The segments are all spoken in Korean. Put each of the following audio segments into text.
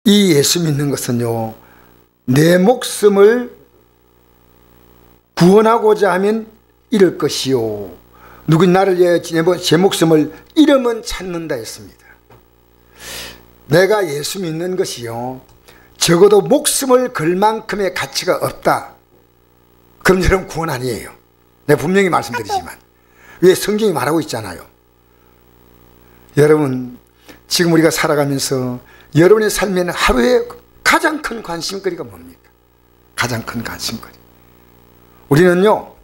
이 예수 믿는 것은요, 내 목숨을 구원하고자 하면 잃을 것이요, 누구 나를 위해 제 목숨을 잃으면 찾는다 했습니다. 내가 예수 믿는 것이요, 적어도 목숨을 걸 만큼의 가치가 없다, 그럼 여러분 구원 아니에요. 내가 분명히 말씀드리지만 왜 성경이 말하고 있잖아요. 여러분, 지금 우리가 살아가면서 여러분의 삶에는 하루에 가장 큰 관심거리가 뭡니까? 가장 큰 관심거리, 우리는요,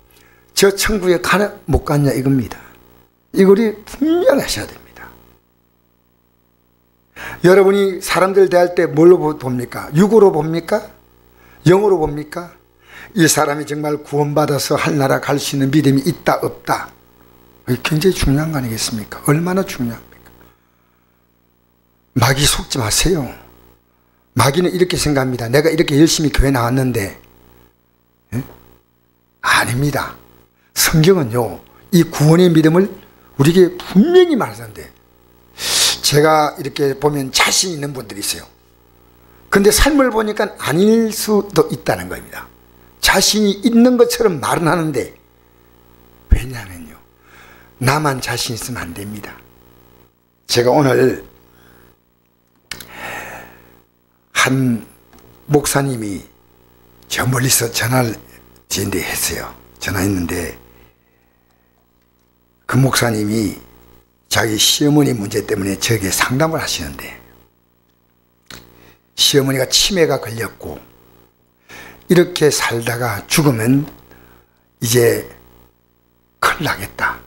저 천국에 가나 못 갔냐 이겁니다. 이거 우리 분명히 하셔야 됩니다. 여러분이 사람들 대할 때 뭘로 봅니까? 육으로 봅니까? 영으로 봅니까? 이 사람이 정말 구원받아서 하늘나라 갈 수 있는 믿음이 있다 없다, 이게 굉장히 중요한 거 아니겠습니까? 얼마나 중요합니까? 마귀 속지 마세요. 마귀는 이렇게 생각합니다. 내가 이렇게 열심히 교회 나왔는데, 예? 아닙니다. 성경은요, 이 구원의 믿음을 우리에게 분명히 말하는데, 제가 이렇게 보면 자신 있는 분들이 있어요. 근데 삶을 보니까 아닐 수도 있다는 겁니다. 자신이 있는 것처럼 말은 하는데, 왜냐하면요, 나만 자신 있으면 안 됩니다. 제가 오늘 한 목사님이 저 멀리서 전화를 저한테 했어요. 전화했는데 그 목사님이 자기 시어머니 문제 때문에 저에게 상담을 하시는데, 시어머니가 치매가 걸렸고 이렇게 살다가 죽으면 이제 큰일 나겠다.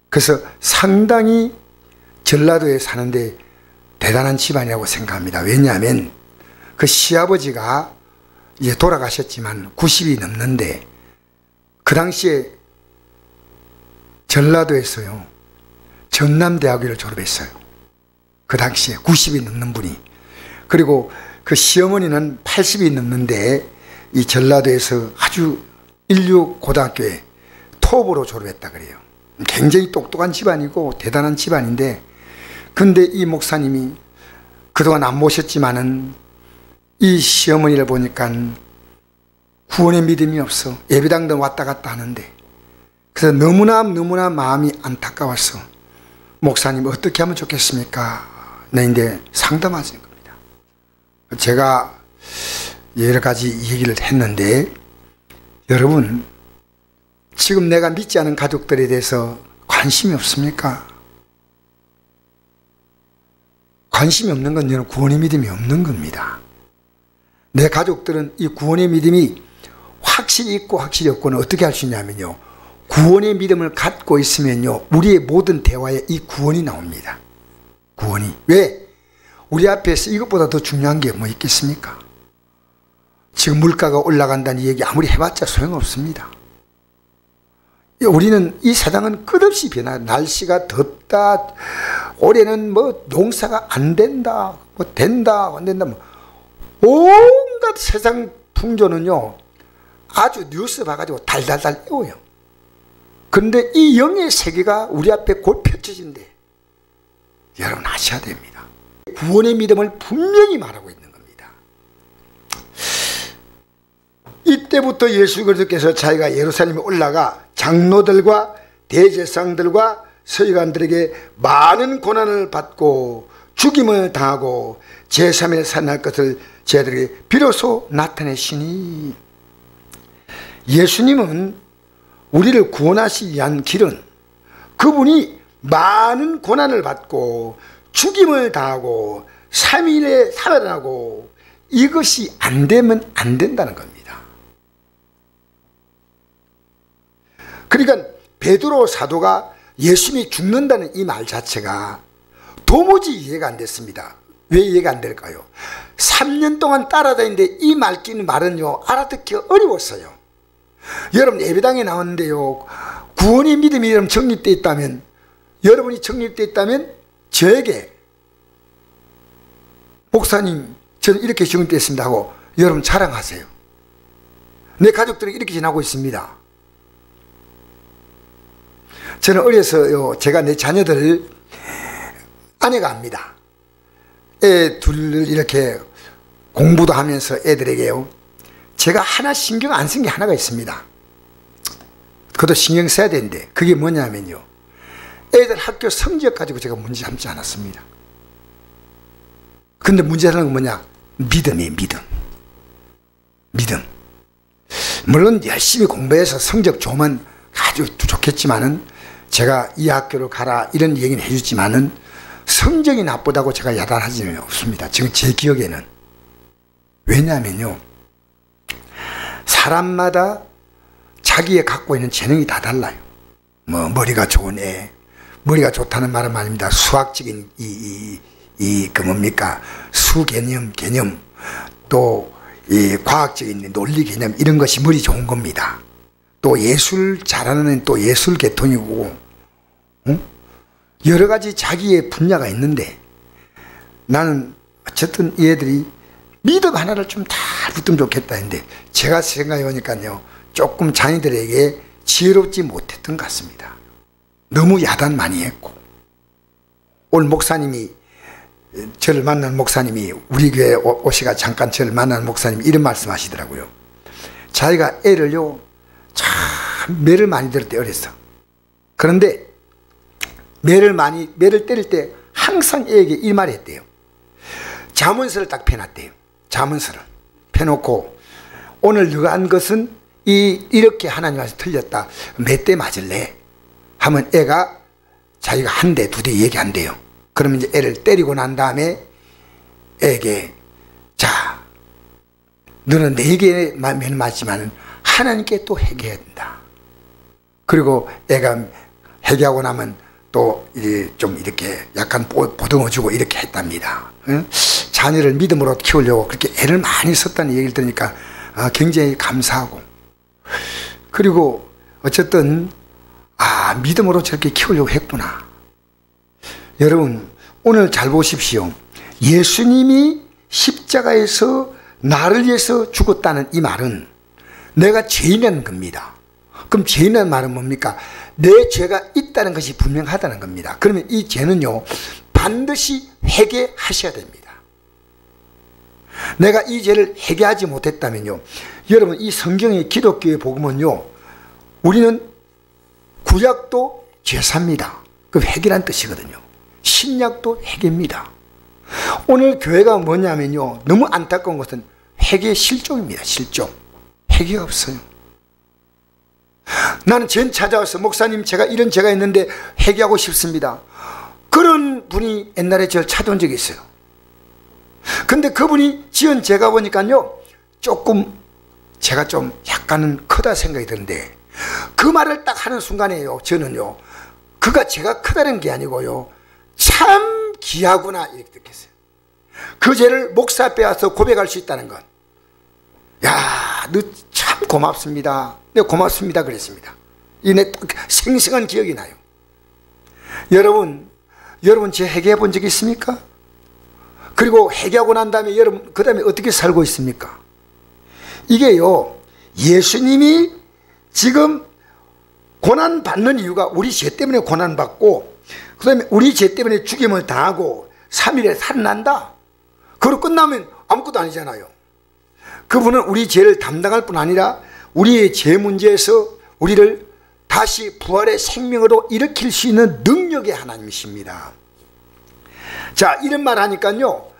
그래서 상당히 전라도에 사는데 대단한 집안이라고 생각합니다. 왜냐하면 그 시아버지가 이제 돌아가셨지만 90이 넘는데, 그 당시에 전라도에서요, 전남대학교를 졸업했어요. 그 당시에 90이 넘는 분이. 그리고 그 시어머니는 80이 넘는데 이 전라도에서 아주 인류 고등학교에 톱으로 졸업했다 그래요. 굉장히 똑똑한 집안이고 대단한 집안인데, 근데 이 목사님이 그동안 안 모셨지만은 이 시어머니를 보니까 구원의 믿음이 없어. 예배당도 왔다 갔다 하는데, 그래서 너무나 마음이 안타까워서 목사님 어떻게 하면 좋겠습니까? 네, 이제 상담하신 겁니다. 제가 여러 가지 얘기를 했는데, 여러분, 지금 내가 믿지 않은 가족들에 대해서 관심이 없습니까? 관심이 없는 건 저는 구원의 믿음이 없는 겁니다. 내 가족들은 이 구원의 믿음이 확실히 있고 확실히 없고는 어떻게 할 수 있냐면요, 구원의 믿음을 갖고 있으면요, 우리의 모든 대화에 이 구원이 나옵니다. 구원이. 왜? 우리 앞에서 이것보다 더 중요한 게 뭐 있겠습니까? 지금 물가가 올라간다는 얘기 아무리 해봤자 소용없습니다. 우리는 이 세상은 끝없이 변화, 날씨가 덥다, 올해는 뭐 농사가 안 된다, 뭐 된다, 안 된다, 뭐 온갖 세상 풍조는요, 아주 뉴스 봐가지고 달달달 외워요. 그런데 이 영의 세계가 우리 앞에 곧 펼쳐진대. 여러분 아셔야 됩니다. 구원의 믿음을 분명히 말하고 있는 겁니다. 이때부터 예수 그리스도께서 자기가 예루살렘에 올라가 장로들과 대제사장들과 서기관들에게 많은 고난을 받고 죽임을 당하고 제3일에 살아날 것을 저희들에게 비로소 나타내시니, 예수님은 우리를 구원하시기 위한 길은 그분이 많은 고난을 받고 죽임을 당하고 3일에 살아나고, 이것이 안 되면 안 된다는 겁니다. 그러니까 베드로 사도가 예수님이 죽는다는 이 말 자체가 도무지 이해가 안 됐습니다. 왜 이해가 안 될까요? 3년 동안 따라다니는데 이 말끼는 말은요, 알아듣기 어려웠어요. 여러분 예배당에 나왔는데요, 구원의 믿음이 여러분 정립되어 있다면, 여러분이 정립되어 있다면 저에게 목사님 저는 이렇게 정립되었습니다 하고 여러분 자랑하세요. 내 가족들이 이렇게 지나고 있습니다. 저는 어려서요, 제가 내 자녀들을 아내가 압니다. 애 둘 이렇게 공부도 하면서 애들에게요, 제가 하나 신경 안 쓴 게 하나가 있습니다. 그것도 신경 써야 되는데, 그게 뭐냐면요, 애들 학교 성적 가지고 제가 문제 삼지 않았습니다. 근데 문제 삼는 건 뭐냐? 믿음이에요. 믿음. 물론 열심히 공부해서 성적 좋으면 아주 좋겠지만은, 제가 이 학교로 가라 이런 얘기는 해주지만은 성적이 나쁘다고 제가 야단하지는 없습니다. 지금 제 기억에는. 왜냐하면요, 사람마다 자기의 갖고 있는 재능이 다 달라요. 뭐 머리가 좋은 애, 머리가 좋다는 말은 아닙니다. 수학적인 그 뭡니까, 수개념, 개념, 또 이 과학적인 논리 개념, 이런 것이 머리 좋은 겁니다. 또 예술 잘하는 또 예술 계통이고, 여러 가지 자기의 분야가 있는데, 나는 어쨌든 이 애들이 믿음 하나를 좀 다 붙으면 좋겠다 했는데, 제가 생각해 보니까요, 조금 자녀들에게 지혜롭지 못했던 것 같습니다. 너무 야단 많이 했고, 오늘 목사님이, 저를 만난 목사님이, 우리 교회 오시가 잠깐 저를 만난 목사님이 이런 말씀 하시더라고요. 자기가 애를요, 참 매를 많이 들을 때 어렸어. 그런데 매를 때릴 때 항상 애에게 이 말을 했대요. 자문서를 딱 펴놨대요. 자문서를 펴놓고, 오늘 너가 한 것은 이렇게 하나님 말씀 틀렸다. 몇 대 맞을래? 하면 애가 자기가 한 대, 두 대 얘기한대요. 그러면 이제 애를 때리고 난 다음에 애에게, 자, 너는 4개 맞지만 하나님께 또 회개해야 된다. 그리고 애가 회개하고 나면 또 좀 이렇게 약간 보듬어주고 이렇게 했답니다. 응? 자녀를 믿음으로 키우려고 그렇게 애를 많이 썼다는 얘기를 들으니까 굉장히 감사하고, 그리고 어쨌든 믿음으로 저렇게 키우려고 했구나. 여러분, 오늘 잘 보십시오. 예수님이 십자가에서 나를 위해서 죽었다는 이 말은 내가 죄인이라는 겁니다. 그럼 죄인이라는 말은 뭡니까? 내 죄가 있다는 것이 분명하다는 겁니다. 그러면 이 죄는요, 반드시 회개하셔야 됩니다. 내가 이 죄를 회개하지 못했다면요, 여러분, 이 성경의 기독교의 복음은요, 우리는 구약도 제사입니다. 그 회개란 뜻이거든요. 신약도 회개입니다. 오늘 교회가 뭐냐면요, 너무 안타까운 것은 회개 실종입니다. 실종. 회개가 없어요. 나는 전 찾아와서, 목사님, 제가 이런 죄가 있는데 회개하고 싶습니다. 그런 분이 옛날에 저를 찾아온 적이 있어요. 근데 그분이 지은 죄가 보니까요, 조금 제가 좀 약간은 크다 생각이 드는데, 그 말을 딱 하는 순간에요, 저는요, 그가 제가 크다는 게 아니고요, 참 귀하구나 이렇게 느꼈어요. 그 죄를 목사 앞에 와서 고백할 수 있다는 것. 야, 너 참 고맙습니다. 네, 고맙습니다 그랬습니다. 이내 딱 생생한 기억이 나요. 여러분 제 회개해 본 적 있습니까? 그리고 회개하고 난 다음에 여러분 그 다음에 어떻게 살고 있습니까? 이게요, 예수님이 지금 고난받는 이유가 우리 죄 때문에 고난받고, 그 다음에 우리 죄 때문에 죽임을 당하고 3일에 살아난다. 그러고 끝나면 아무것도 아니잖아요. 그분은 우리 죄를 담당할 뿐 아니라 우리의 죄 문제에서 우리를 다시 부활의 생명으로 일으킬 수 있는 능력의 하나님이십니다. 자, 이런 말 하니까요,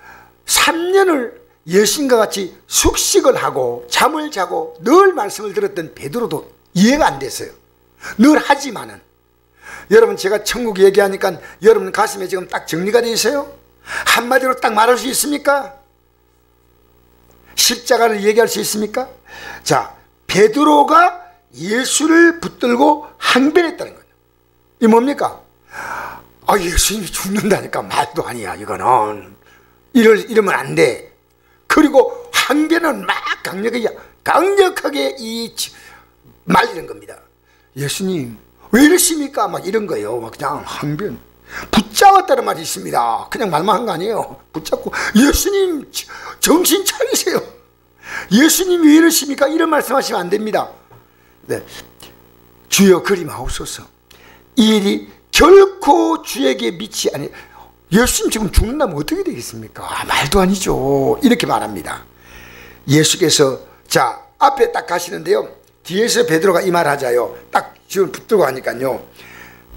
3년을 예수님과 같이 숙식을 하고 잠을 자고 늘 말씀을 들었던 베드로도 이해가 안 됐어요. 늘 하지만은. 여러분, 제가 천국 얘기하니까 여러분 가슴에 지금 딱 정리가 되어 있어요? 한마디로 딱 말할 수 있습니까? 십자가를 얘기할 수 있습니까? 자, 베드로가 예수를 붙들고 항변했다는 거예요. 이 뭡니까? 예수님이 죽는다니까 말도 아니야, 이거는. 이러면 안 돼. 그리고 항변은 막 강력하게 말리는 겁니다. 예수님, 왜 이러십니까? 막 이런 거예요. 막 그냥 항변. 붙잡았다는 말이 있습니다. 그냥 말만 한 거 아니에요. 붙잡고, 예수님, 정신 차리세요. 예수님 왜 이러십니까? 이런 말씀 하시면 안 됩니다. 네. 주여 그림하옵소서. 이 일이 결코 주에게 미치 아니, 예수님 지금 죽는다면 어떻게 되겠습니까? 말도 아니죠. 이렇게 말합니다. 예수께서 자 앞에 딱 가시는데요, 뒤에서 베드로가 이 말 하자요. 딱 지금 붙들고 하니까요,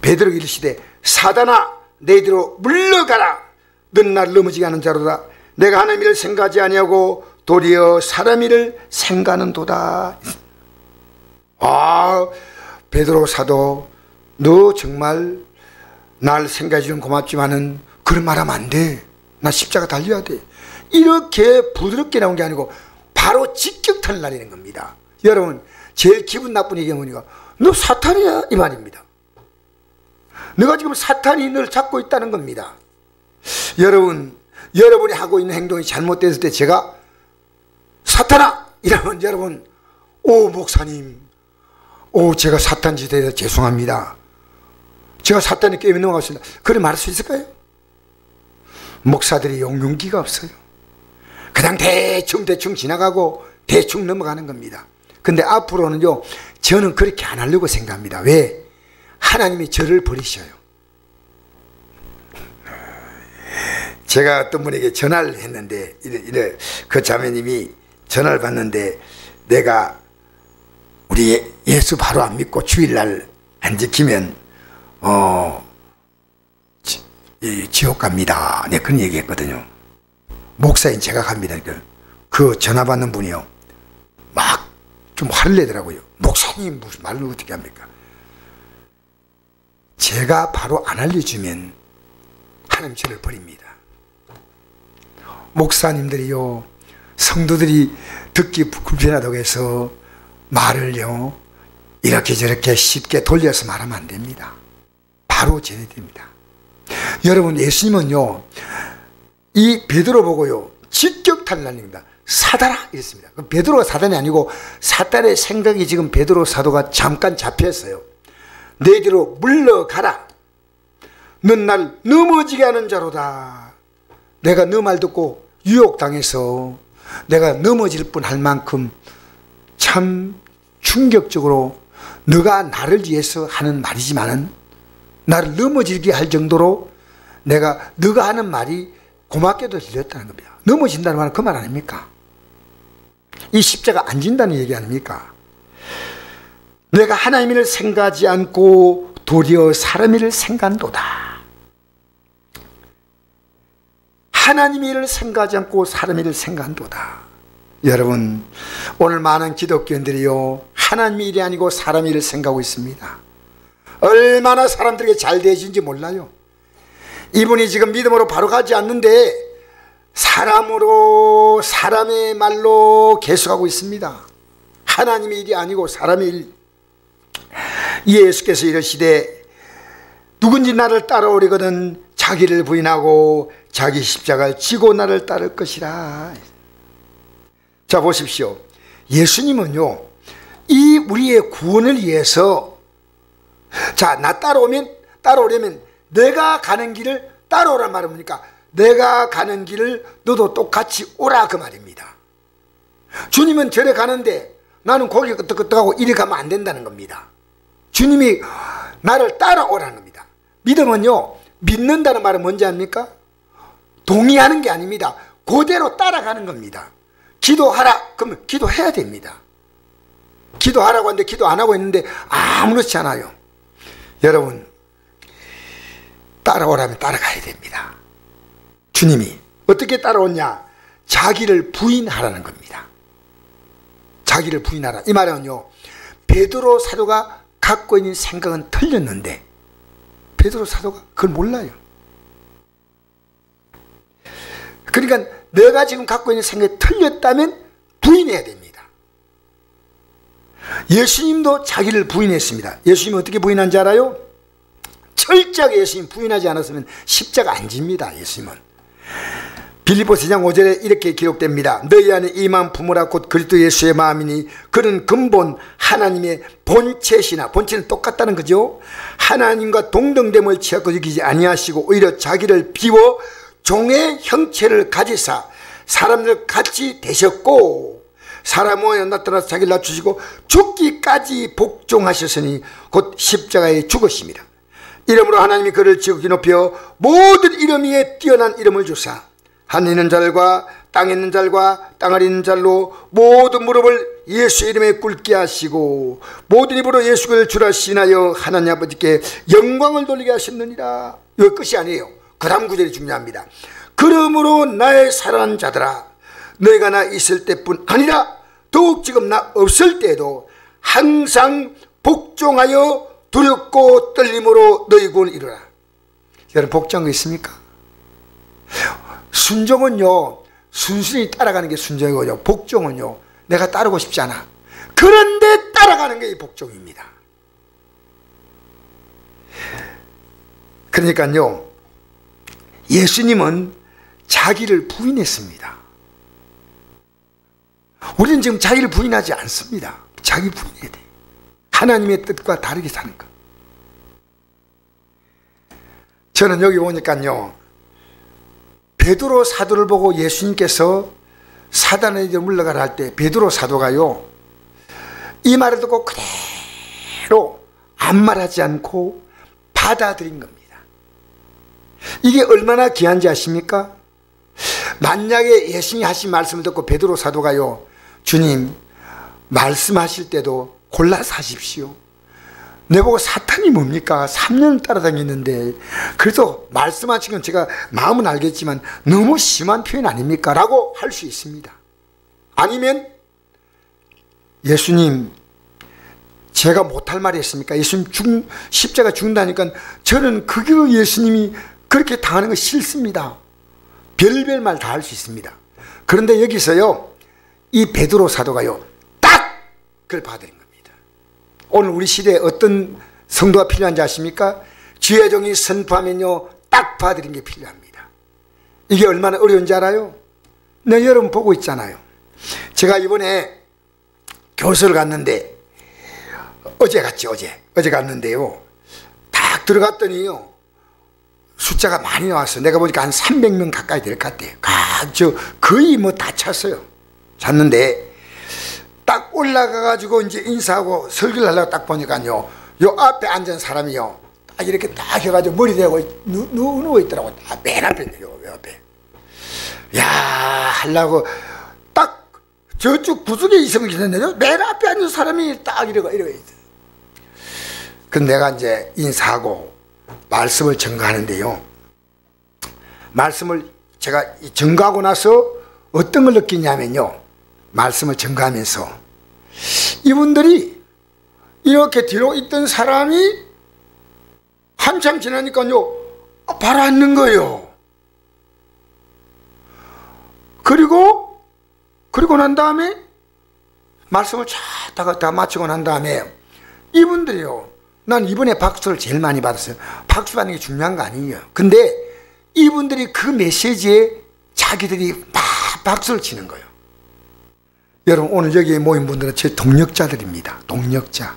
베드로가 이르시되 사단아 내 뒤로 물러가라. 너는 나를 넘어지게 하는 자로다. 내가 하나님 일을 생각하지 아니하고 도리어 사람 일을 생각하는도다. 아, 베드로 사도 너 정말 날 생각해 주면 고맙지만은 그런 말 하면 안 돼. 나 십자가 달려야 돼. 이렇게 부드럽게 나온 게 아니고 바로 직격탄을 날리는 겁니다. 여러분, 제일 기분 나쁜 얘기가 뭐니까 너 사탄이야 이 말입니다. 너가 지금 사탄이 너를 잡고 있다는 겁니다. 여러분이 하고 있는 행동이 잘못됐을 때 제가 사탄아 이러면 여러분, 오 목사님, 오 제가 사탄 짓에 대해서 죄송합니다. 제가 사탄이 깨며 넘어갔습니다. 그래 말할 수 있을까요? 목사들이 용기가 없어요. 그냥 대충 지나가고 대충 넘어가는 겁니다. 근데 앞으로는요, 저는 그렇게 안 하려고 생각합니다. 왜? 하나님이 저를 버리셔요. 제가 어떤 분에게 전화를 했는데 그 자매님이 전화를 받는데 내가 우리 예수 바로 안 믿고 주일날 안 지키면 지옥 갑니다. 네, 그런 얘기 했거든요. 목사인 제가 갑니다. 그 전화 받는 분이요, 막 좀 화를 내더라고요. 목사님 무슨 말을 어떻게 합니까? 제가 바로 안 알려주면 하나님 저를 버립니다. 목사님들이요, 성도들이 듣기 불편하다고 해서 말을요 이렇게 저렇게 쉽게 돌려서 말하면 안 됩니다. 바로 전해드립니다. 여러분, 예수님은요 이 베드로 보고요 직격탄을 날립니다. 사단아 이랬습니다. 베드로가 사단이 아니고 사단의 생각이 지금 베드로 사도가 잠깐 잡혔어요. 내 뒤로 물러가라. 넌 날 넘어지게 하는 자로다. 내가 너 말 듣고 유혹당해서 내가 넘어질 뻔할 만큼 참 충격적으로 너가 나를 위해서 하는 말이지만은 나를 넘어지게 할 정도로 내가 너가 하는 말이 고맙게도 들렸다는 겁니다. 넘어진다는 말은 그 말 아닙니까? 이 십자가 안 진다는 얘기 아닙니까? 내가 하나님 일을 생각하지 않고 도리어 사람 일을 생각한도다. 하나님 일을 생각하지 않고 사람 일을 생각한도다. 여러분, 오늘 많은 기독교인들이요 하나님 일이 아니고 사람 일을 생각하고 있습니다. 얼마나 사람들에게 잘 되어진지 몰라요. 이분이 지금 믿음으로 바로 가지 않는데 사람으로, 사람의 말로 계속하고 있습니다. 하나님의 일이 아니고 사람의 일. 예수께서 이르시되 누군지 나를 따라오려거든 자기를 부인하고 자기 십자가를 지고 나를 따를 것이라. 자 보십시오. 예수님은요 이 우리의 구원을 위해서 자 나 따라오려면 내가 가는 길을 따라오란 말은 뭡니까? 내가 가는 길을 너도 똑같이 오라 그 말입니다. 주님은 저래 가는데 나는 거기 끄떡끄떡하고 이리 가면 안 된다는 겁니다. 주님이 나를 따라오라는 겁니다. 믿음은요 믿는다는 말은 뭔지 압니까? 동의하는 게 아닙니다. 그대로 따라가는 겁니다. 기도하라 그러면 기도해야 됩니다. 기도하라고 하는데 기도 안 하고 있는데 아무렇지 않아요. 여러분, 따라오라면 따라가야 됩니다. 주님이 어떻게 따라오냐? 자기를 부인하라는 겁니다. 자기를 부인하라. 이 말은요 베드로 사도가 갖고 있는 생각은 틀렸는데 베드로 사도가 그걸 몰라요. 그러니까 내가 지금 갖고 있는 생각이 틀렸다면 부인해야 됩니다. 예수님도 자기를 부인했습니다. 예수님은 어떻게 부인한지 알아요? 철저하게 예수님 부인하지 않았으면 십자가 안 집니다. 예수님은 빌립보서 2장 5절에 이렇게 기록됩니다. 너희 안에 이 마음 품으라 곧 그리스도 예수의 마음이니 그는 근본 하나님의 본체시나, 본체는 똑같다는 거죠. 하나님과 동등됨을 취하고 여기지 아니하시고 오히려 자기를 비워 종의 형체를 가지사 사람들 같이 되셨고 사람 모양에 나타나서 자기를 낮추시고 죽기까지 복종하셨으니 곧 십자가에 죽으십니다. 이름으로 하나님이 그를 지극히 높여 모든 이름 위에 뛰어난 이름을 주사 하늘에 있는 자들과 땅에 있는 자들과 땅 아래 있는 자들로 모든 무릎을 예수 이름에 꿇게 하시고 모든 입으로 예수를 주라 시인하여 하나님 아버지께 영광을 돌리게 하셨느니라. 이거 끝이 아니에요. 그 다음 구절이 중요합니다. 그러므로 나의 사랑하는 자들아, 너희가 나 있을 때뿐 아니라 더욱 지금 나 없을 때에도 항상 복종하여 두렵고 떨림으로 너희 구원을 이루라. 여러분, 복종한 거 있습니까? 순종은요, 순순히 따라가는 게 순종이고요, 복종은요, 내가 따르고 싶지 않아. 그런데 따라가는 게 이 복종입니다. 그러니까요, 예수님은 자기를 부인했습니다. 우리는 지금 자기를 부인하지 않습니다. 자기 부인해야 돼. 하나님의 뜻과 다르게 사는 것. 저는 여기 보니까요, 베드로 사도를 보고 예수님께서 사단에게 물러가라 할 때 베드로 사도가요, 이 말을 듣고 그대로 아무 말하지 않고 받아들인 겁니다. 이게 얼마나 귀한지 아십니까? 만약에 예수님이 하신 말씀을 듣고 베드로 사도가요, 주님 말씀하실 때도 골라서 하십시오. 내보고 사탄이 뭡니까? 3년 따라다녔는데 그래서 말씀하신 건 제가 마음은 알겠지만 너무 심한 표현 아닙니까? 라고 할 수 있습니다. 아니면 예수님, 제가 못할 말이 있습니까? 예수님 십자가 죽는다니까 저는 그게 예수님이 그렇게 당하는 거 싫습니다. 별별 말 다 할 수 있습니다. 그런데 여기서요, 이 베드로 사도가요, 딱 그걸 받아들인 겁니다. 오늘 우리 시대에 어떤 성도가 필요한지 아십니까? 주의 종이 선포하면요, 딱 받아들인 게 필요합니다. 이게 얼마나 어려운지 알아요? 네, 여러분 보고 있잖아요. 제가 이번에 교서를 갔는데, 어제 갔는데요, 딱 들어갔더니요, 숫자가 많이 나왔어요. 내가 보니까 한 300명 가까이 될 것 같아요. 거의 뭐 다 찼어요. 잤는데 딱 올라가가지고 이제 인사하고 설교를 하려고 딱 보니까요, 요 앞에 앉은 사람이요, 딱 이렇게 딱 해가지고 머리 대고 누워 있더라고. 딱 맨 앞에 있네요, 요 앞에. 야, 하려고 딱 저쪽 구석에 있으면 괜찮네요. 맨 앞에 앉은 사람이 딱 이러고 있어요. 그럼 내가 이제 인사하고 말씀을 전가하는데요, 말씀을 제가 전가하고 나서 어떤 걸 느끼냐면요, 말씀을 전가하면서 이분들이 이렇게 뒤로 있던 사람이 한참 지나니까요, 바로 앉는 거예요. 그리고 난 다음에 말씀을 다 마치고 난 다음에 이분들이요, 난 이번에 박수를 제일 많이 받았어요. 박수 받는 게 중요한 거 아니에요. 근데 이분들이 그 메시지에 자기들이 막 박수를 치는 거예요. 여러분, 오늘 여기에 모인 분들은 제 동력자들입니다. 동력자.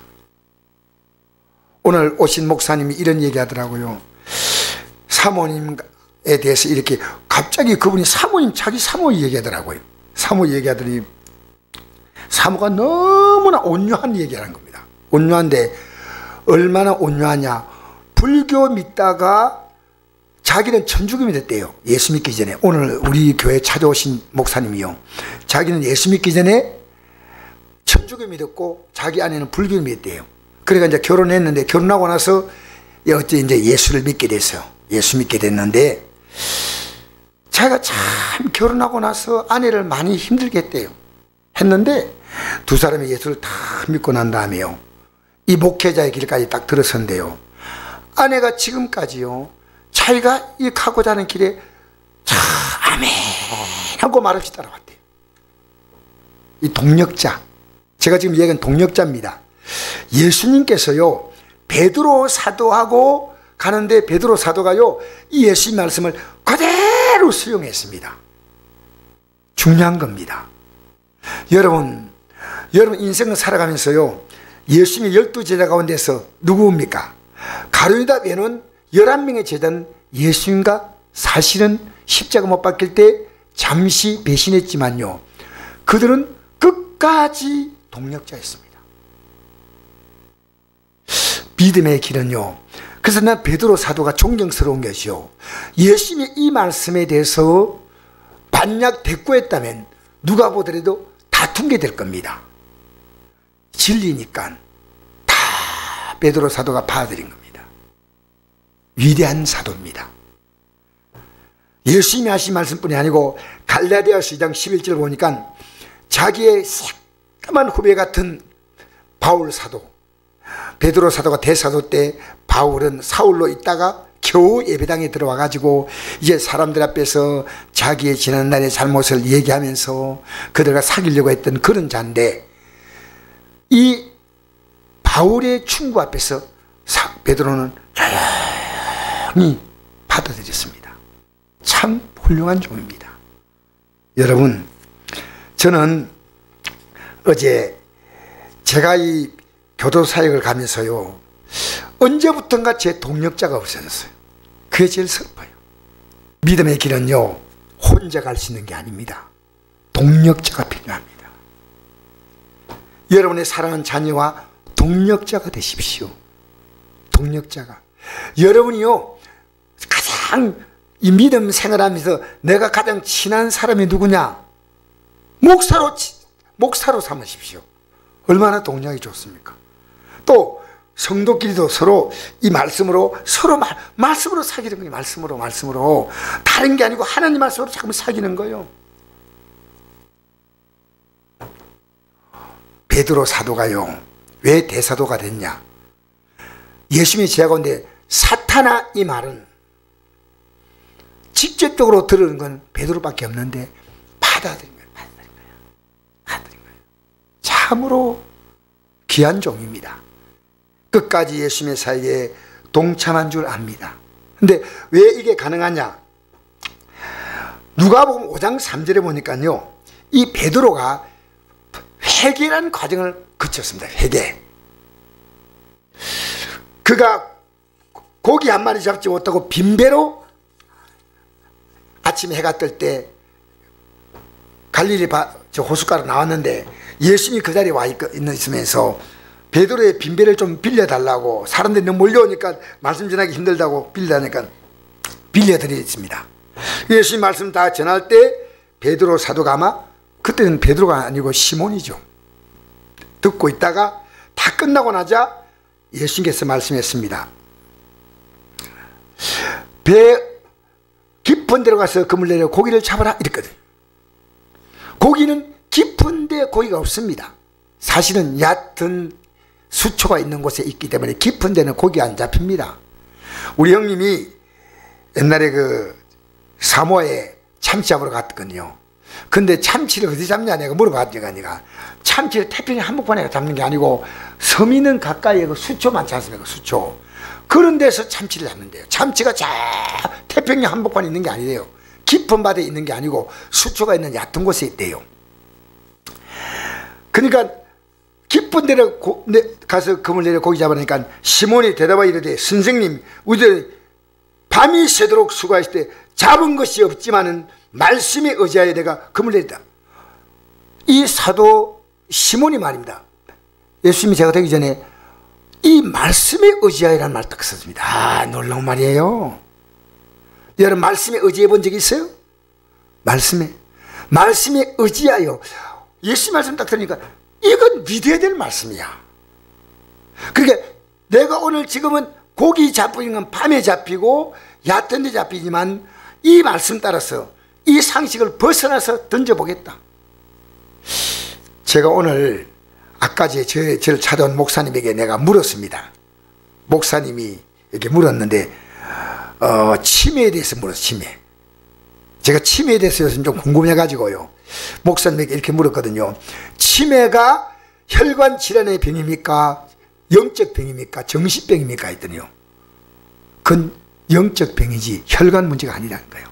오늘 오신 목사님이 이런 얘기 하더라고요. 사모님에 대해서 이렇게 갑자기 그분이 자기 사모 얘기하더라고요. 사모 얘기하더니 사모가 너무나 온유한 얘기를 하는 겁니다. 온유한데 얼마나 온유하냐. 불교 믿다가 자기는 천주교 됐대요. 예수 믿기 전에. 오늘 우리 교회 찾아오신 목사님이요, 자기는 예수 믿기 전에 천주교 믿었고 자기 아내는 불교 믿었대요. 그러니까 이제 결혼했는데 결혼하고 나서 어째 이제 예수를 믿게 됐어요. 예수 믿게 됐는데 자기가 참 결혼하고 나서 아내를 많이 힘들게 했대요. 했는데 두 사람이 예수를 다 믿고 난 다음에요, 이 목회자의 길까지 딱 들어선대요. 아내가 지금까지요, 자기가 이 가고자 하는 길에 참 아멘 하고 말없이 따라왔대요. 이 동력자, 제가 지금 얘기한 동력자입니다. 예수님께서요, 베드로 사도하고 가는데 베드로 사도가요, 이 예수님 말씀을 그대로 수용했습니다. 중요한 겁니다. 여러분 인생을 살아가면서요, 예수님의 12제자 가운데서 누구입니까? 가룟유다 외에는 11명의 제자는 예수님과 사실은 십자가 못 박힐 때 잠시 배신했지만요, 그들은 끝까지 동력자였습니다. 믿음의 길은요, 그래서 난 베드로 사도가 존경스러운 것이요, 예수님의 이 말씀에 대해서 반약 대꾸했다면 누가 보더라도 다툰 게 될 겁니다. 진리니까 다 베드로 사도가 받아들인 겁니다. 위대한 사도입니다. 예수님이 하신 말씀뿐이 아니고 갈라디아서 2장 11절 보니까 자기의 새까만 후배 같은 바울 사도, 베드로 사도가 대사도 때 바울은 사울로 있다가 겨우 예배당에 들어와 가지고 이제 사람들 앞에서 자기의 지난날의 잘못을 얘기하면서 그들과 사귀려고 했던 그런 자인데, 이 바울의 충고 앞에서 베드로는 조용히 받아들였습니다. 참 훌륭한 종입니다. 여러분, 저는 어제 제가 이 교도 사역을 가면서요, 언제부턴가 제 동력자가 없어졌어요. 그게 제일 슬퍼요. 믿음의 길은요, 혼자 갈 수 있는 게 아닙니다. 동력자가 필요합니다. 여러분의 사랑하는 자녀와 동력자가 되십시오. 동력자가. 여러분이요, 가장 이 믿음 생활하면서 내가 가장 친한 사람이 누구냐? 목사로 삼으십시오. 얼마나 동력이 좋습니까? 또 성도끼리도 서로 이 말씀으로 말씀으로 사귀는 거예요. 말씀으로 다른 게 아니고 하나님 말씀으로 자꾸 사귀는 거예요. 베드로 사도가요, 왜 대사도가 됐냐? 예수님의 제자가운데 사탄아, 이 말은 직접적으로 들은 건 베드로밖에 없는데 받아들인 거예요. 참으로 귀한 종입니다. 끝까지 예수님의 사역에 동참한 줄 압니다. 근데 왜 이게 가능하냐? 누가복음 5장 3절에 보니까요, 이 베드로가 회개라는 과정을 거쳤습니다. 회개. 그가 고기 한 마리 잡지 못하고 빈배로 아침에 해가 뜰 때 갈릴리 호숫가로 나왔는데 예수님이 그 자리에 와 있으면서 베드로의 빈배를 좀 빌려달라고, 사람들이 너무 몰려오니까 말씀 전하기 힘들다고 빌려다니까 빌려드렸습니다. 예수님 말씀 다 전할 때 베드로 사도가, 아마 그때는 베드로가 아니고 시몬이죠, 듣고 있다가 다 끝나고 나자 예수님께서 말씀했습니다. 배 깊은 데로 가서 그물 내려 고기를 잡아라 이랬거든. 고기는 깊은 데 고기가 없습니다. 사실은 얕은 수초가 있는 곳에 있기 때문에 깊은 데는 고기가 안 잡힙니다. 우리 형님이 옛날에 그 사모아에 참치 잡으러 갔거든요. 근데 참치를 어디 잡냐 내가 물어봤더니, 참치를 태평양 한복판에 잡는 게 아니고 섬 있는 가까이에 그 수초 많지 않습니까? 수초. 그런 데서 참치를 잡는데요. 참치가 저 태평양 한복판에 있는 게 아니래요. 깊은 바다에 있는 게 아니고 수초가 있는 얕은 곳에 있대요. 그러니까 깊은 데로 가서 그물 내려 고기 잡으니까 시몬이 대답하여 이르되, 선생님, 우리들 밤이 새도록 수고하실 때 잡은 것이 없지만은 말씀에 의지하여 내가 그물 내리다. 이 사도 시몬이 말입니다. 예수님이 제가 되기 전에 이 말씀에 의지하여라는 말을 딱 썼습니다. 아, 놀라운 말이에요. 여러분, 말씀에 의지해 본 적이 있어요? 말씀에 의지하여. 예수 말씀 딱 들으니까 이건 믿어야 될 말씀이야. 그러니까 내가 오늘 지금은 고기 잡히는 건 밤에 잡히고 얕은 데 잡히지만 이 말씀 따라서 이 상식을 벗어나서 던져보겠다. 제가 오늘 아까 저를 찾아온 목사님에게 내가 물었습니다. 목사님이 이렇게 물었는데 치매에 대해서 물었어요. 치매. 제가 치매에 대해서 요즘 좀 궁금해가지고요, 목사님에게 이렇게 물었거든요. 치매가 혈관 질환의 병입니까? 영적 병입니까? 정신병입니까? 했더니요, 그건 영적 병이지 혈관 문제가 아니라는 거예요.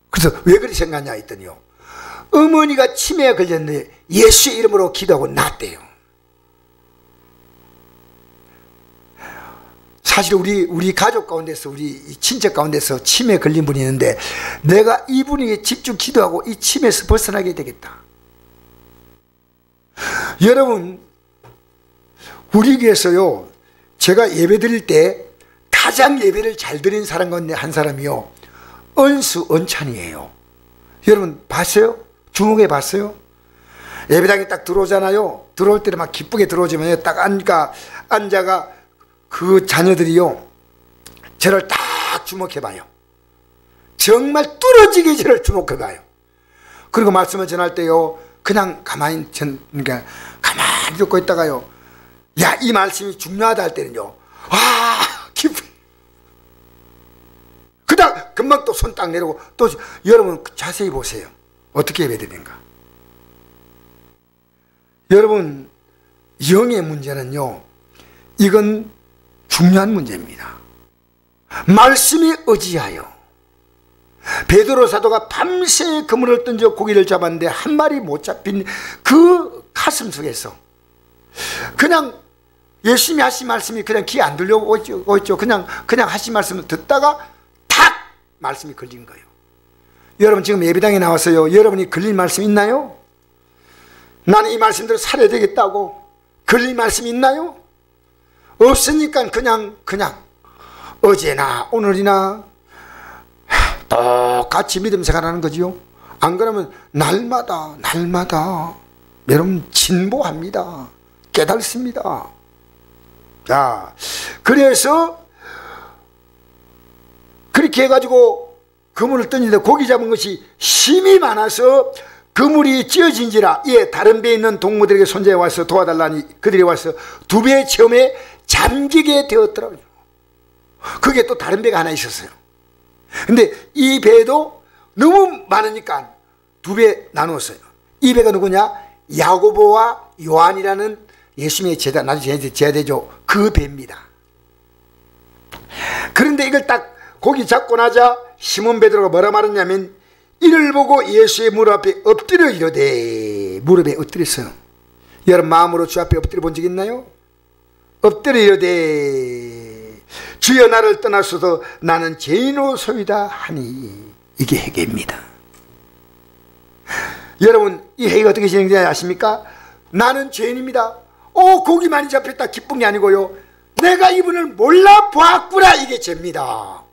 그래서 왜 그렇게 생각하냐 했더니요, 어머니가 치매에 걸렸는데 예수의 이름으로 기도하고 낫대요. 사실 우리 가족 가운데서, 우리 친척 가운데서 치매에 걸린 분이 있는데 내가 이분에게 집중 기도하고 이 치매에서 벗어나게 되겠다. 여러분, 우리 교회에서요, 제가 예배 드릴 때 가장 예배를 잘 드린 사람 가운데 한 사람이요, 은수 은찬이에요. 여러분 봤어요? 주목해 봤어요? 예배당에 딱 들어오잖아요. 들어올 때는 막 기쁘게 들어오지만 딱 앉아가 그 자녀들이요, 저를 딱 주목해 봐요. 정말 뚫어지게 저를 주목해 봐요. 그리고 말씀을 전할 때요, 그냥 그러니까 가만히 듣고 있다가요, 야, 이 말씀이 중요하다 할 때는요, 기쁘. 그다음 금방 또 손 딱 내리고, 또 여러분 자세히 보세요. 어떻게 예배드리는가. 여러분, 영의 문제는요, 이건 중요한 문제입니다. 말씀이 의지하여 베드로 사도가 밤새 그물을 던져 고기를 잡았는데 한 마리 못 잡힌 그 가슴 속에서 그냥 예수님이 하신 말씀이 그냥 귀에 안 들려오고 있죠. 그냥 하신 말씀을 듣다가 탁 말씀이 걸린 거예요. 여러분 지금 예배당에 나와서요, 여러분이 걸릴 말씀 있나요? 나는 이 말씀대로 살아야 되겠다고 걸릴 말씀 있나요? 없으니까 그냥 어제나 오늘이나 똑같이 믿음 생활하는 거지요. 안 그러면 날마다 여러분 진보합니다. 깨닫습니다. 자, 그래서 그렇게 해가지고 그물을 던지는데 고기 잡은 것이 힘이 많아서 그물이 찢어진지라 이에 다른 배에 있는 동무들에게 손자에 와서 도와달라니 그들이 와서 두 배의 처음에 잠기게 되었더라고요. 그게 또 다른 배가 하나 있었어요. 근데 이 배도 너무 많으니까 두 배 나누었어요. 이 배가 누구냐? 야고보와 요한이라는 예수님의 제자, 나중에 제자되죠. 그 배입니다. 그런데 이걸 딱 고기 잡고 나자 시몬 베드로가 뭐라 말했냐면, 이를 보고 예수의 무릎 앞에 엎드려 이르되, 무릎에 엎드렸어요. 여러분 마음으로 주 앞에 엎드려 본 적 있나요? 엎드려 이르되 주여 나를 떠나소서 나는 죄인으로소이다 하니. 이게 회개입니다. 여러분 이 회개가 어떻게 진행되는지 아십니까? 나는 죄인입니다. 고기 많이 잡혔다 기쁜 게 아니고요, 내가 이분을 몰라 보았구나, 이게 죄입니다.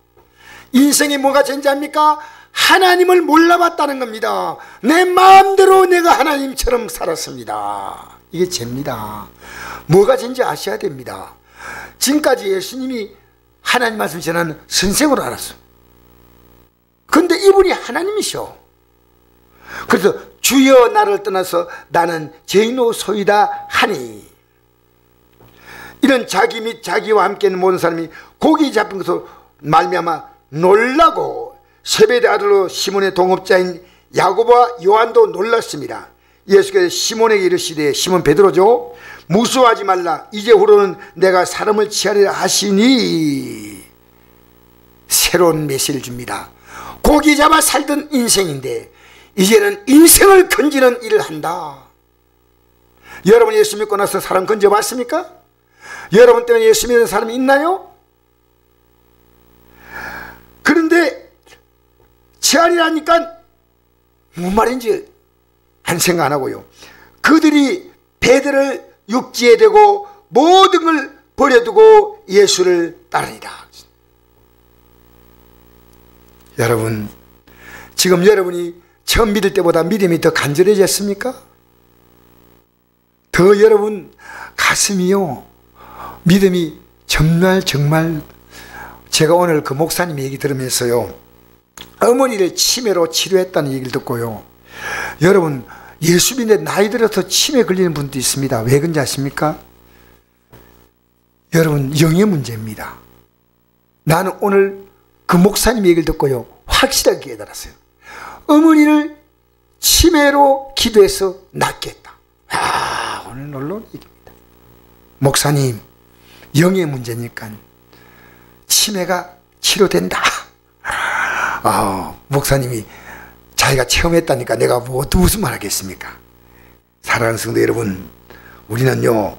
인생에 뭐가 죄인지 압니까? 하나님을 몰라봤다는 겁니다. 내 마음대로 내가 하나님처럼 살았습니다. 이게 죄입니다. 뭐가 죄인지 아셔야 됩니다. 지금까지 예수님이 하나님 말씀 전하는 선생으로 알았어요. 그런데 이분이 하나님이셔. 그래서 주여 나를 떠나서 나는 죄인으로소이다 하니, 이런 자기 및 자기와 함께 있는 모든 사람이 고기 잡힌 것으로 말미암아 놀라고 세베대 아들로 시몬의 동업자인 야고보와 요한도 놀랐습니다. 예수께서 시몬에게 이르시되, 시몬 베드로죠, 무수하지 말라. 이제후로는 내가 사람을 취하리라 하시니. 새로운 메시지를 줍니다. 고기 잡아 살던 인생인데 이제는 인생을 건지는 일을 한다. 여러분 예수 믿고 나서 사람 건져봤습니까? 여러분 때문에 예수 믿는 사람이 있나요? 그런데 취하리라니까 무슨 말인지 한 생각 안 하고요, 그들이 배들을 육지에 대고 모든 걸 버려두고 예수를 따르니라. 여러분 지금 여러분이 처음 믿을 때보다 믿음이 더 간절해졌습니까? 더 여러분 가슴이요, 믿음이 정말 제가 오늘 그 목사님 얘기 들으면서요, 어머니를 치매로 치료했다는 얘기를 듣고요, 여러분 예수 믿는데 나이 들어서 치매 걸리는 분도 있습니다. 왜 그런지 아십니까? 여러분 영의 문제입니다. 나는 오늘 그 목사님 얘기를 듣고요 확실하게 깨달았어요. 어머니를 치매로 기도해서 낫게 했다. 오늘 놀라운 얘기입니다. 목사님 영의 문제니까 치매가 치료된다. 목사님이 자기가 체험했다니까 내가 무슨 말 하겠습니까? 사랑하는 성도 여러분, 우리는요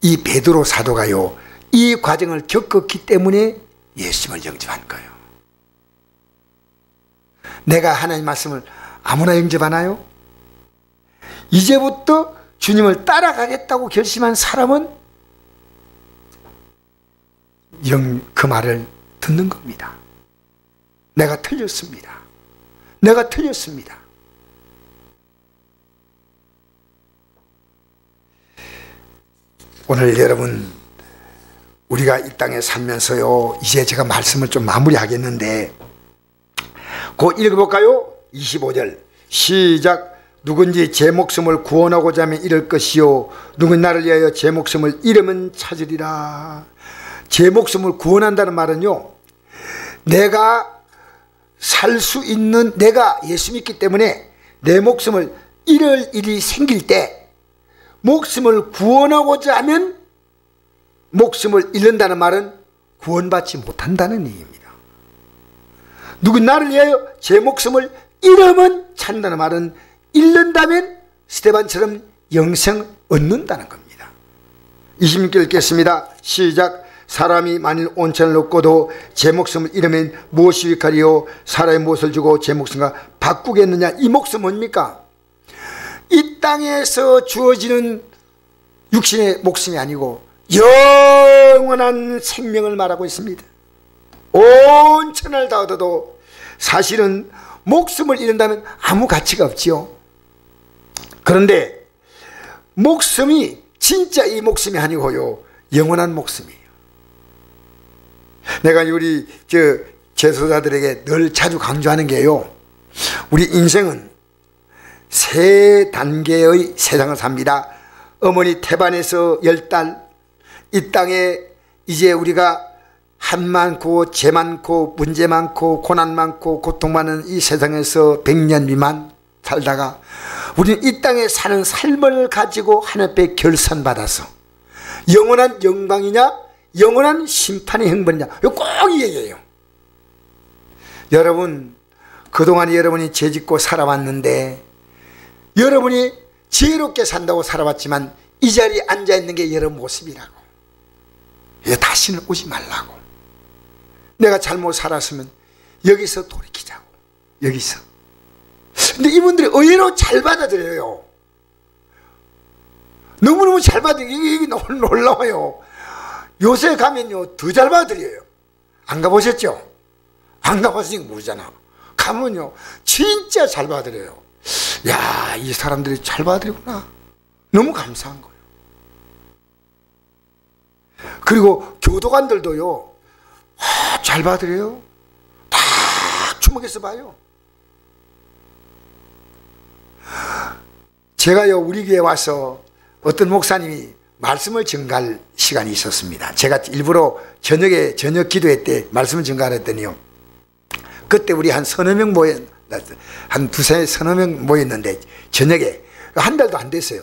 이 베드로 사도가요 이 과정을 겪었기 때문에 예수님을 영접한 거예요. 내가 하나님 말씀을 아무나 영접하나요? 이제부터 주님을 따라가겠다고 결심한 사람은 그 말을 듣는 겁니다. 내가 틀렸습니다. 내가 틀렸습니다. 오늘 여러분, 우리가 이 땅에 살면서요, 이제 제가 말씀을 좀 마무리하겠는데, 그 읽어볼까요? 25절 시작. 누군지 제 목숨을 구원하고자 하면 잃을 것이요 누군 나를 위하여 제 목숨을 잃으면 찾으리라. 제 목숨을 구원한다는 말은요, 내가 살 수 있는, 내가 예수 믿기 때문에 내 목숨을 잃을 일이 생길 때 목숨을 구원하고자 하면, 목숨을 잃는다는 말은 구원받지 못한다는 얘기입니다. 누군 나를 위하여 제 목숨을 잃으면 찾는다는 말은 잃는다면 스데반처럼 영생 얻는다는 겁니다. 26절 읽겠습니다. 시작. 사람이 만일 온천을 얻고도 제 목숨을 잃으면 무엇이 유익하리요? 사람의 무엇을 주고 제 목숨과 바꾸겠느냐? 이 목숨 뭡니까? 이 땅에서 주어지는 육신의 목숨이 아니고 영원한 생명을 말하고 있습니다. 온천을 다 얻어도 사실은 목숨을 잃는다면 아무 가치가 없지요. 그런데 목숨이 진짜 이 목숨이 아니고요, 영원한 목숨이에요. 내가 우리 제소자들에게 늘 자주 강조하는 게요, 우리 인생은 세 단계의 세상을 삽니다. 어머니 태반에서 10달, 이 땅에 이제 우리가 한 많고 죄 많고 문제 많고 고난 많고 고통 많은 이 세상에서 100년 미만 살다가 우리는 이 땅에 사는 삶을 가지고 하늘 앞에 결산받아서 영원한 영광이냐 영원한 심판의 형벌이냐, 이거 꼭 이 얘기예요. 여러분, 그동안 여러분이 죄짓고 살아왔는데, 여러분이 지혜롭게 산다고 살아왔지만 이 자리에 앉아있는 게 여러분 모습이라고. 다시는 오지 말라고. 내가 잘못 살았으면 여기서 돌이키자고. 여기서. 근데 이분들이 의외로 잘 받아들여요. 너무너무 잘 받아들여요. 이게 놀라워요. 요새 가면요, 더 잘 받아들여요. 안 가보셨죠? 안 가봤으니까 모르잖아. 가면요, 진짜 잘 받아들여요. 야, 이 사람들이 잘 받아들이구나. 너무 감사한 거예요. 그리고 교도관들도요, 잘 받아들여요. 다 주목해서 봐요. 제가요, 우리 교회 와서 어떤 목사님이 말씀을 전가할 시간이 있었습니다. 제가 일부러 저녁 기도회 때 말씀을 전가했더니요, 그때 우리 한 서너 명 한 서너 명 모였는데, 저녁에 한 달도 안 됐어요.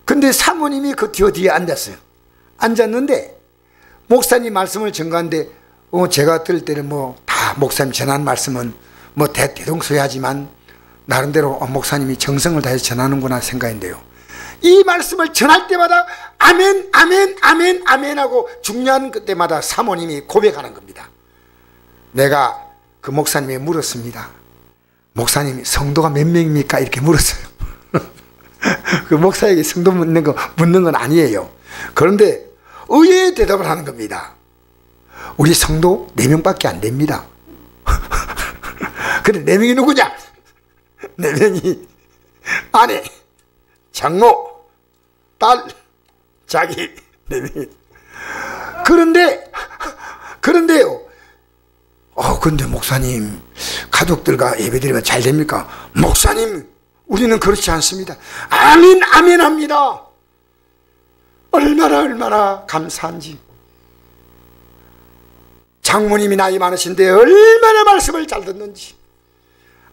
근데 사모님이 그 뒤에 앉았어요. 앉았는데 목사님 말씀을 전가하는데, 제가 들을 때는 다 목사님 전한 말씀은 대동소이하지만 나름대로 목사님이 정성을 다해서 전하는구나 생각인데요, 이 말씀을 전할 때마다 아멘 아멘 아멘 아멘 하고 중요한 그때마다 사모님이 고백하는 겁니다. 내가 그 목사님에게 물었습니다. 목사님, 성도가 몇 명입니까? 이렇게 물었어요. 그 목사에게 성도 묻는 건 아니에요. 그런데 의외의 대답을 하는 겁니다. 우리 성도 4명밖에 안 됩니다. 근데 4명이 누구냐? 4명이 아내, 장모, 딸, 자기. 4명이. 그런데요, 근데 목사님, 가족들과 예배드리면 잘 됩니까? 목사님, 우리는 그렇지 않습니다. 아멘 아멘 합니다. 얼마나 감사한지. 장모님이 나이 많으신데 얼마나 말씀을 잘 듣는지,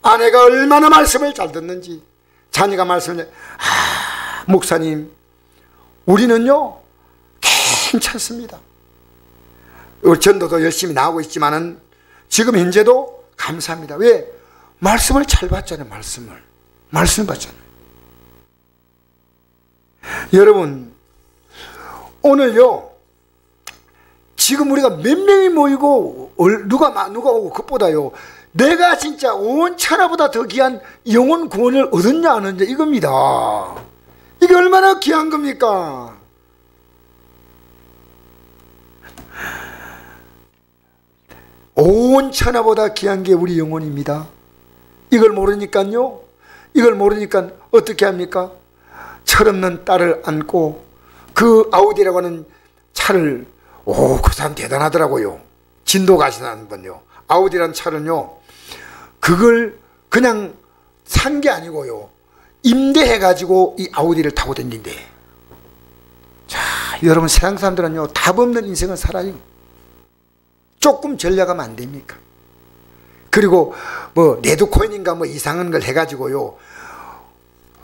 아내가 얼마나 말씀을 잘 듣는지, 자녀가 말씀을, 목사님, 우리는요 괜찮습니다. 전도도 열심히 나오고 있지만은 지금 현재도 감사합니다. 왜? 말씀을 잘 받잖아요. 말씀을 받잖아요. 여러분, 오늘요, 지금 우리가 몇 명이 모이고 누가 오고, 그것보다요, 내가 진짜 온 천하보다 더 귀한 영혼 구원을 얻었냐 안 얻냐, 이겁니다. 이게 얼마나 귀한 겁니까? 온 천하보다 귀한 게 우리 영혼입니다. 이걸 모르니까요, 이걸 모르니까 어떻게 합니까? 철없는 딸을 안고 그 아우디라고 하는 차를, 그 사람 대단하더라고요. 진도 가시는 분요, 아우디라는 차를요, 그걸 그냥 산 게 아니고요, 임대해가지고 이 아우디를 타고 다닌대. 자, 여러분, 세상 사람들은요, 답 없는 인생을 살아요. 조금 전략하면 안 됩니까? 그리고 뭐 레드코인인가 뭐 이상한 걸 해가지고요,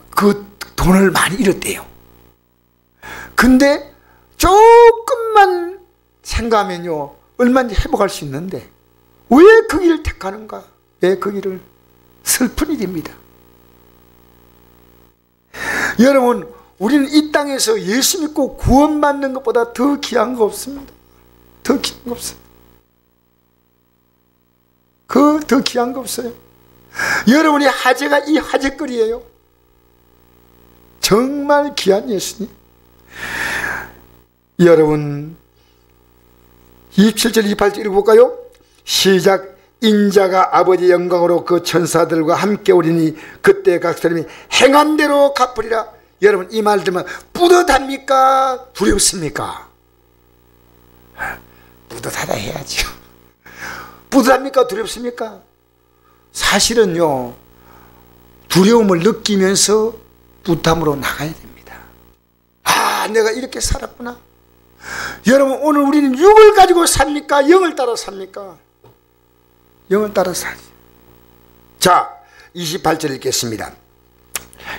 그 돈을 많이 잃었대요. 근데 조금만 생각하면요, 얼마든지 회복할 수 있는데 왜 그 길을 택하는가? 왜 그 길을? 슬픈 일입니다. 여러분, 우리는 이 땅에서 예수 믿고 구원받는 것보다 더 귀한 거 없습니다. 더 귀한 거 없어요. 더 귀한 거 없어요. 여러분의 화제가 이 화제거리예요. 정말 귀한 예수님. 여러분, 27절 28절 읽어볼까요? 시작. 인자가 아버지 영광으로 그 천사들과 함께 오리니 그때 각 사람이 행한 대로 갚으리라. 여러분, 이 말 들으면 뿌듯합니까? 두렵습니까? 뿌듯하다 해야죠. 뿌듯합니까? 두렵습니까? 사실은요, 두려움을 느끼면서 뿌듯함으로 나가야 됩니다. 아, 내가 이렇게 살았구나. 여러분, 오늘 우리는 육을 가지고 삽니까? 영을 따라 삽니까? 영을 따라 살지. 자, 28절 읽겠습니다.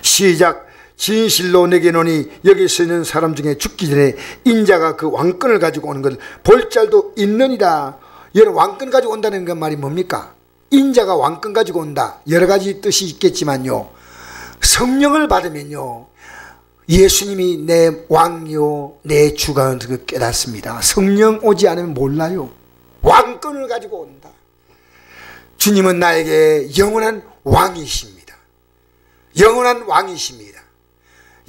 시작. 진실로 내게 노니 여기 서 있는 사람 중에 죽기 전에 인자가 그 왕권을 가지고 오는 걸 볼 자도 있느니라. 여러분, 왕권 가지고 온다는 건 말이 뭡니까? 인자가 왕권 가지고 온다. 여러 가지 뜻이 있겠지만요, 성령을 받으면요, 예수님이 내 왕이요 내 주가 깨닫습니다. 성령 오지 않으면 몰라요. 왕권을 가지고 온다. 주님은 나에게 영원한 왕이십니다. 영원한 왕이십니다.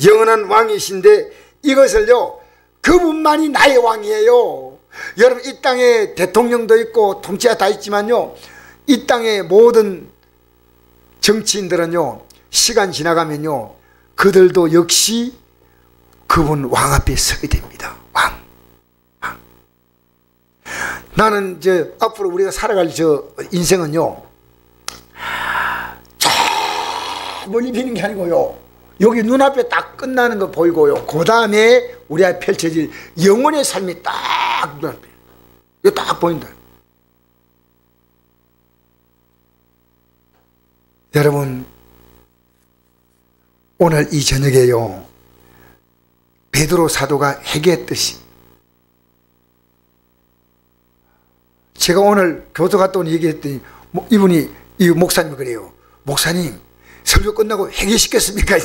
영원한 왕이신데 이것을요, 그분만이 나의 왕이에요. 여러분, 이 땅에 대통령도 있고 통치가 다 있지만요, 이 땅의 모든 정치인들은요, 시간 지나가면요, 그들도 역시 그분 왕 앞에 서게 됩니다. 왕. 나는 이제 앞으로 우리가 살아갈 인생은요, 저 멀리 비는 게 아니고요, 여기 눈앞에 딱 끝나는 거 보이고요, 그 다음에 우리 앞에 펼쳐질 영혼의 삶이 딱 눈앞에, 이거 딱 보인다. 여러분, 오늘 이 저녁에요, 베드로 사도가 회개했듯이, 제가 오늘 교도 갔다 온 얘기했더니 이분이, 이 목사님이 그래요. 목사님, 설교 끝나고 회개시켰습니까?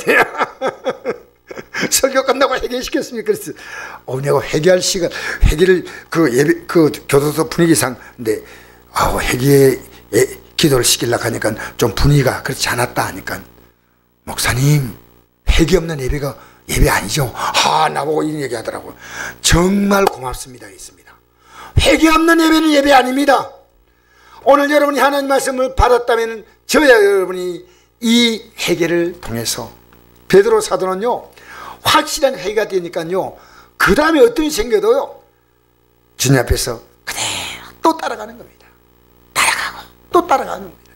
설교 끝나고 회개시켰습니까? 그래서 내가 회개할 시간, 회개를 그 교도소 분위기상, 근데 회개 기도를 시키려고 하니까 좀 분위기가 그렇지 않았다 하니까, 목사님, 회개 없는 예배가 예배 아니죠? 나보고 이런 얘기 하더라고요. 정말 고맙습니다 했습니다. 회개 없는 예배는 예배 아닙니다. 오늘 여러분이 하나님 말씀을 받았다면 저야 여러분이 이 회개를 통해서, 베드로 사도는요, 확실한 회개가 되니까요, 그 다음에 어떤 일이 생겨도요, 주님 앞에서 그대로 또 따라가는 겁니다. 따라가고 또 따라가는 겁니다.